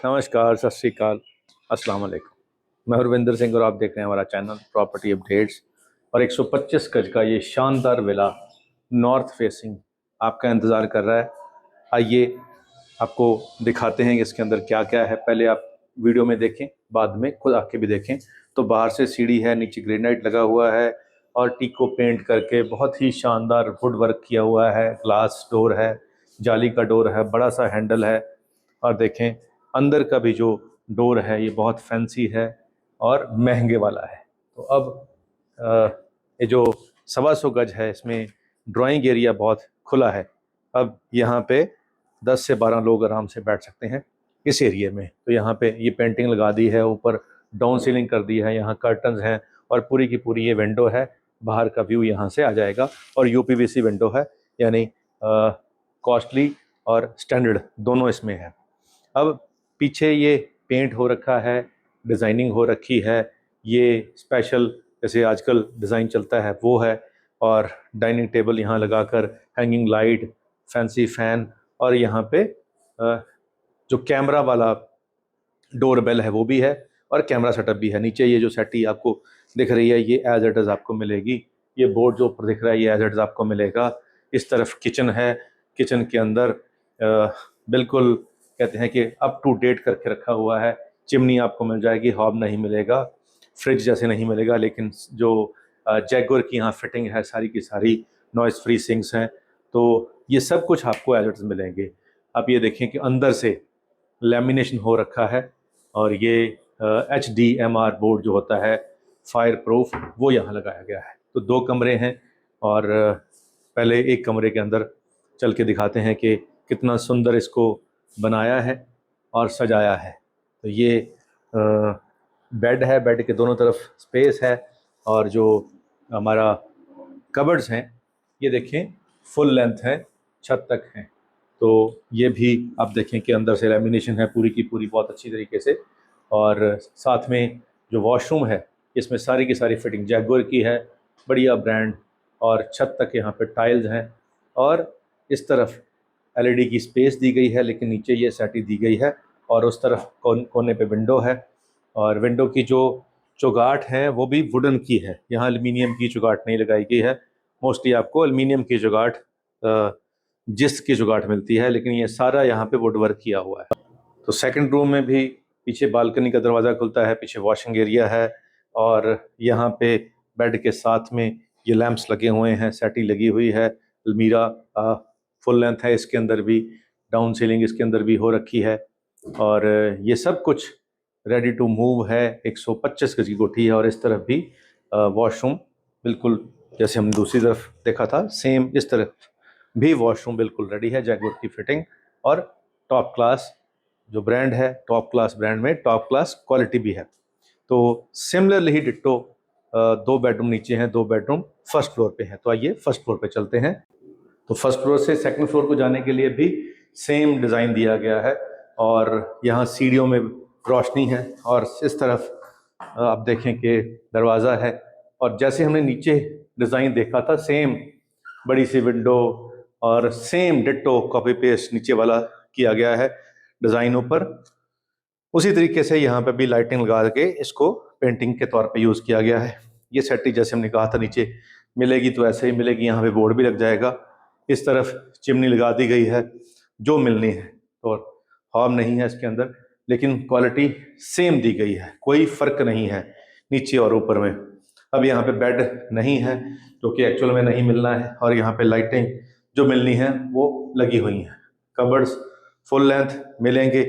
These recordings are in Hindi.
नमस्कार, सत श्री अकाल, अस्सलाम वालेकुम। मैं हरविंदर सिंह और आप देख रहे हैं हमारा चैनल प्रॉपर्टी अपडेट्स। और 125 गज का ये शानदार विला नॉर्थ फेसिंग आपका इंतज़ार कर रहा है। आइए आपको दिखाते हैं कि इसके अंदर क्या क्या है। पहले आप वीडियो में देखें, बाद में खुद आके भी देखें। तो बाहर से सीढ़ी है, नीचे ग्रेनाइट लगा हुआ है और टीको पेंट करके बहुत ही शानदार वुड वर्क किया हुआ है। ग्लास डोर है, जाली का डोर है, बड़ा सा हैंडल है। और देखें अंदर का भी जो डोर है ये बहुत फैंसी है और महंगे वाला है। तो अब ये जो 125 गज है इसमें ड्राइंग एरिया बहुत खुला है। अब यहाँ पे 10 से 12 लोग आराम से बैठ सकते हैं इस एरिया में। तो यहाँ पे ये पेंटिंग लगा दी है, ऊपर डाउन सीलिंग कर दी है, यहाँ कर्टन्स हैं और पूरी की पूरी ये विंडो है। बाहर का व्यू यहाँ से आ जाएगा और यूपीवीसी विंडो है, यानी कॉस्टली और स्टैंडर्ड दोनों इसमें है। अब पीछे ये पेंट हो रखा है, डिज़ाइनिंग हो रखी है, ये स्पेशल जैसे आजकल डिज़ाइन चलता है वो है। और डाइनिंग टेबल यहाँ लगाकर, हैंगिंग लाइट, फैंसी फ़ैन और यहाँ पे जो कैमरा वाला डोर बेल है वो भी है और कैमरा सेटअप भी है। नीचे ये जो सेटी आपको दिख रही है ये एज इट इज़ आपको मिलेगी। ये बोर्ड जो ऊपर दिख रहा है ये एज इट इज़ आपको मिलेगा। इस तरफ किचन है, किचन के अंदर बिल्कुल कहते हैं कि अप टू डेट करके रखा हुआ है। चिमनी आपको मिल जाएगी, हॉब नहीं मिलेगा, फ्रिज जैसे नहीं मिलेगा, लेकिन जो जैगुआर की यहाँ फिटिंग है सारी की सारी नॉइस फ्री सिंक्स हैं। तो ये सब कुछ आपको एज इट इज़ मिलेंगे। आप ये देखें कि अंदर से लेमिनेशन हो रखा है और ये HDMR बोर्ड जो होता है फायर प्रूफ वो यहाँ लगाया गया है। तो 2 कमरे हैं और पहले एक कमरे के अंदर चल के दिखाते हैं कि कितना सुंदर इसको बनाया है और सजाया है। तो ये बेड है, बेड के दोनों तरफ स्पेस है और जो हमारा कबर्ड्स हैं ये देखें फुल लेंथ है, छत तक हैं। तो ये भी आप देखें कि अंदर से लेमिनेशन है पूरी की पूरी बहुत अच्छी तरीके से। और साथ में जो वॉशरूम है इसमें सारी की सारी फिटिंग जैगुआर की है, बढ़िया ब्रांड। और छत तक यहाँ पे टाइल्स हैं और इस तरफ LED की स्पेस दी गई है, लेकिन नीचे ये सेटी दी गई है। और उस तरफ कोने पे विंडो है और विंडो की जो चौगाट है वो भी वुडन की है, यहाँ एल्युमिनियम की चौगाट नहीं लगाई गई है। मोस्टली आपको एल्युमिनियम की चौगाट जिस की जुगाड़ मिलती है, लेकिन ये सारा यहाँ पे वुड वर्क किया हुआ है। तो सेकंड रूम में भी पीछे बालकनी का दरवाज़ा खुलता है, पीछे वॉशिंग एरिया है और यहाँ पे बेड के साथ में ये लैंप्स लगे हुए हैं, सेटी लगी हुई है, अलमीरा फुल लेंथ है, इसके अंदर भी डाउन सीलिंग इसके अंदर भी हो रखी है। और ये सब कुछ रेडी टू मूव है। 125 गज की कोठी है और इस तरफ भी वॉशरूम बिल्कुल जैसे हमने दूसरी तरफ देखा था सेम इस तरफ भी वॉशरूम बिल्कुल रेडी है, जैगुआर की फिटिंग और टॉप क्लास जो ब्रांड है, टॉप क्लास ब्रांड में टॉप क्लास क्वालिटी भी है। तो सिमिलरली ही डिट्टो 2 बेडरूम नीचे हैं, 2 बेडरूम फर्स्ट फ्लोर पे हैं। तो आइए फर्स्ट फ्लोर पे चलते हैं। तो फर्स्ट फ्लोर से सेकंड फ्लोर को जाने के लिए भी सेम डिज़ाइन दिया गया है और यहाँ सीढ़ियों में रोशनी है और इस तरफ आप देखें कि दरवाज़ा है। और जैसे हमने नीचे डिज़ाइन देखा था सेम बड़ी सी विंडो और सेम डिट्टो कॉपी पेस्ट नीचे वाला किया गया है डिज़ाइनों पर। उसी तरीके से यहाँ पे भी लाइटिंग लगा के इसको पेंटिंग के तौर पे यूज़ किया गया है। ये सेटिंग जैसे हमने कहा था नीचे मिलेगी तो ऐसे ही मिलेगी, यहाँ पे बोर्ड भी लग जाएगा। इस तरफ चिमनी लगा दी गई है जो मिलनी है, तो हॉब नहीं है इसके अंदर, लेकिन क्वालिटी सेम दी गई है, कोई फ़र्क नहीं है नीचे और ऊपर में। अब यहाँ पे बेड नहीं है जो कि एक्चुअल में नहीं मिलना है और यहाँ पे लाइटिंग जो मिलनी है वो लगी हुई हैं। कबर्ड्स फुल लेंथ मिलेंगे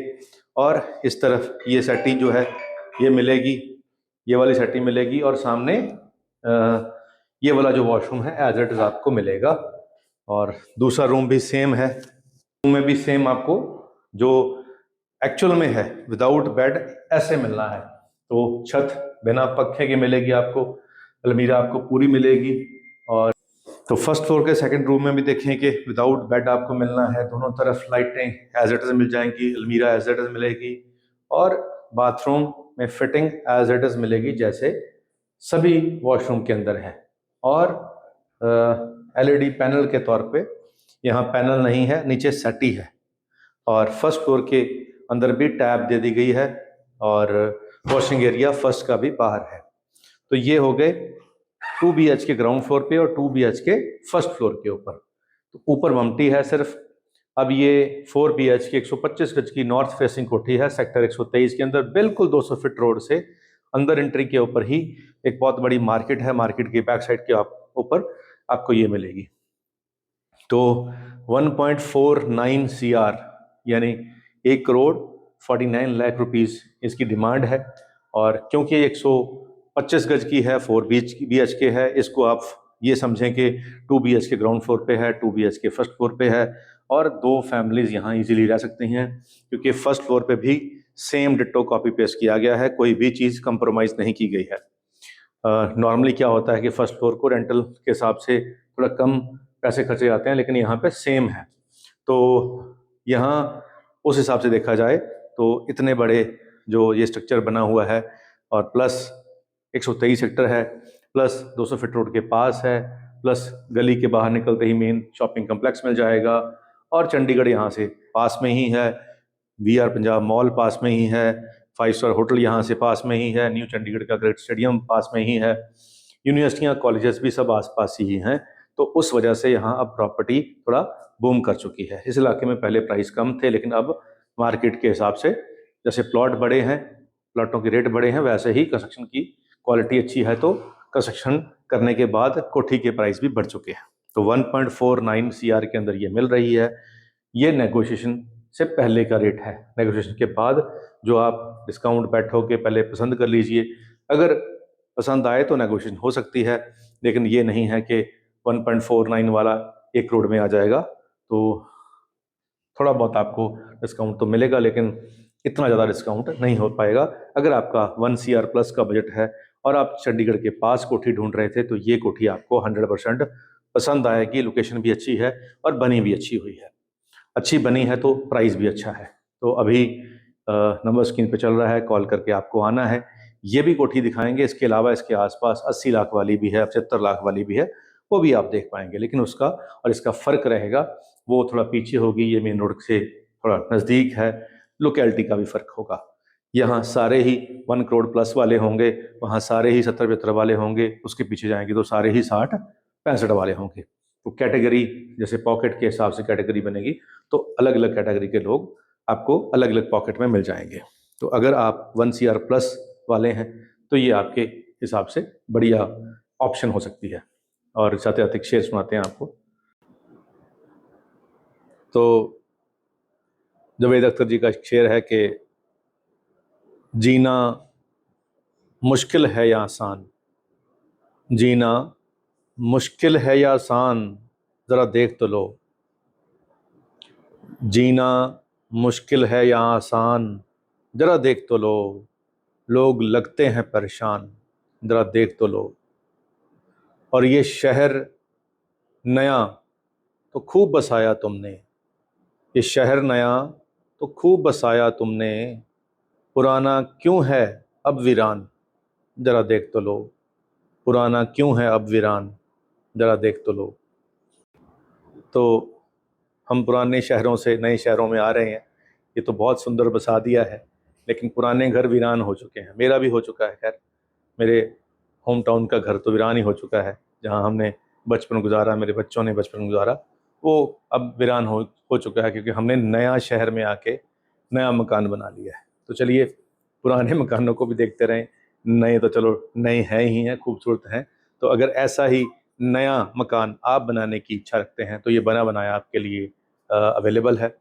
और इस तरफ ये सेटिंग जो है ये मिलेगी, ये वाली सेटिंग मिलेगी और सामने ये वाला जो वॉशरूम है एज इट इज़ आपको मिलेगा। और दूसरा रूम भी सेम है, रूम में भी सेम आपको जो एक्चुअल में है विदाउट बेड ऐसे मिलना है। तो छत बिना पक्खे के मिलेगी आपको, अलमीरा आपको पूरी मिलेगी। और तो फर्स्ट फ्लोर के सेकंड रूम में भी देखें कि विदाउट बेड आपको मिलना है, दोनों तरफ लाइटें एज इट इज़ मिल जाएंगी, अलमीरा एज इट इज़ मिलेगी और बाथरूम में फिटिंग एज इट इज़ मिलेगी जैसे सभी वॉशरूम के अंदर है। और LED पैनल के तौर पे यहाँ पैनल नहीं है, नीचे सेटी है। और फर्स्ट फ्लोर के अंदर भी टैब दे दी गई है और वॉशिंग एरिया फर्स्ट का भी बाहर है। तो ये हो गए 2 BHK ग्राउंड फ्लोर पे और 2 BHK फर्स्ट फ्लोर के ऊपर। तो ऊपर ममटी है सिर्फ। अब ये 4 BHK 125 गज की नॉर्थ फेसिंग कोठी है सेक्टर 123 के अंदर, बिल्कुल 200 फीट रोड से अंदर एंट्री के ऊपर ही एक बहुत बड़ी मार्केट है। मार्केट की बैक साइड के ऊपर आपको ये मिलेगी। तो 1.49 CR यानी 1,49 लाख रुपीस इसकी डिमांड है। और क्योंकि 125 गज की है, 4 BHK है, इसको आप ये समझें कि 2 BHK ग्राउंड फ्लोर पे है, 2 BHK फर्स्ट फ्लोर पे है और 2 फैमिलीज यहाँ इजीली रह सकती हैं, क्योंकि फर्स्ट फ्लोर पे भी सेम डिट्टो कॉपी पेस्ट किया गया है, कोई भी चीज़ कंप्रोमाइज़ नहीं की गई है। नॉर्मली क्या होता है कि फर्स्ट फ्लोर को रेंटल के हिसाब से थोड़ा कम पैसे खर्चे जाते हैं, लेकिन यहाँ पे सेम है। तो यहाँ उस हिसाब से देखा जाए तो इतने बड़े जो ये स्ट्रक्चर बना हुआ है और प्लस 123 सेक्टर है, प्लस 200 फीट रोड के पास है, प्लस गली के बाहर निकलते ही मेन शॉपिंग कम्प्लेक्स मिल जाएगा और चंडीगढ़ यहाँ से पास में ही है, VR पंजाब मॉल पास में ही है, 5 स्टार होटल यहाँ से पास में ही है, न्यू चंडीगढ़ का ग्रेट स्टेडियम पास में ही है, यूनिवर्सिटियाँ कॉलेजेस भी सब आसपास ही हैं। तो उस वजह से यहाँ अब प्रॉपर्टी थोड़ा बूम कर चुकी है। इस इलाके में पहले प्राइस कम थे, लेकिन अब मार्केट के हिसाब से जैसे प्लॉट बड़े हैं, प्लॉटों के रेट बड़े हैं, वैसे ही कंस्ट्रक्शन की क्वालिटी अच्छी है, तो कंस्ट्रक्शन करने के बाद कोठी के प्राइस भी बढ़ चुके हैं। तो 1.49 CR के अंदर ये मिल रही है। ये नेगोशिएशन से पहले का रेट है। नेगोशिएशन के बाद जो आप डिस्काउंट बैठोगे पहले पसंद कर लीजिए, अगर पसंद आए तो नेगोशिएशन हो सकती है, लेकिन ये नहीं है कि 1.49 वाला 1 करोड़ में आ जाएगा। तो थोड़ा बहुत आपको डिस्काउंट तो मिलेगा, लेकिन इतना ज़्यादा डिस्काउंट नहीं हो पाएगा। अगर आपका 1 CR प्लस का बजट है और आप चंडीगढ़ के पास कोठी ढूंढ रहे थे, तो ये कोठी आपको 100% पसंद आएगी। लोकेशन भी अच्छी है और बनी भी अच्छी हुई है। अच्छी बनी है तो प्राइस भी अच्छा है। तो अभी नंबर स्क्रीन पे चल रहा है, कॉल करके आपको आना है। ये भी कोठी दिखाएंगे, इसके अलावा इसके आसपास 80 लाख वाली भी है, 75 लाख वाली भी है, वो भी आप देख पाएंगे। लेकिन उसका और इसका फ़र्क रहेगा, वो थोड़ा पीछे होगी, ये मेन रोड से थोड़ा नज़दीक है, लोकेलिटी का भी फ़र्क होगा। यहाँ सारे ही 1 करोड़ प्लस वाले होंगे, वहाँ सारे ही 70-75 वाले होंगे, उसके पीछे जाएंगे तो सारे ही 60-65 वाले होंगे। तो कैटेगरी जैसे पॉकेट के हिसाब से कैटेगरी बनेगी, तो अलग अलग कैटेगरी के लोग आपको अलग अलग पॉकेट में मिल जाएंगे। तो अगर आप 1 CR प्लस वाले हैं तो ये आपके हिसाब से बढ़िया ऑप्शन हो सकती है। और साथ ही शेयर सुनाते हैं आपको। तो जावेद अख्तर जी का शेर है कि जीना मुश्किल है या आसान, जीना मुश्किल है या आसान, ज़रा देख तो लो। जीना मुश्किल है या आसान, ज़रा देख तो लो। लोग लगते हैं परेशान, ज़रा देख तो लो। और ये शहर नया तो खूब बसाया तुमने, ये शहर नया तो खूब बसाया तुमने, पुराना क्यों है अब वीरान, ज़रा देख तो लो। पुराना क्यों है अब वीरान, ज़रा देख तो लो। तो हम पुराने शहरों से नए शहरों में आ रहे हैं, ये तो बहुत सुंदर बसा दिया है, लेकिन पुराने घर वीरान हो चुके हैं। मेरा भी हो चुका है, खैर मेरे होम टाउन का घर तो वीरान ही हो चुका है, जहाँ हमने बचपन गुजारा, मेरे बच्चों ने बचपन गुजारा, वो अब वीरान हो चुका है, क्योंकि हमने नया शहर में आके नया मकान बना लिया है। तो चलिए पुराने मकानों को भी देखते रहें, नए तो चलो नए हैं ही हैं, खूबसूरत हैं। तो अगर ऐसा ही नया मकान आप बनाने की इच्छा रखते हैं तो ये बना बनाया आपके लिए अवेलेबल है।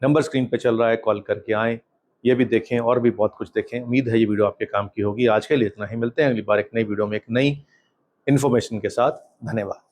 नंबर स्क्रीन पे चल रहा है, कॉल करके आएँ, ये भी देखें और भी बहुत कुछ देखें। उम्मीद है ये वीडियो आपके काम की होगी। आज के लिए इतना ही, मिलते हैं अगली बार एक नई वीडियो में एक नई इन्फॉर्मेशन के साथ। धन्यवाद।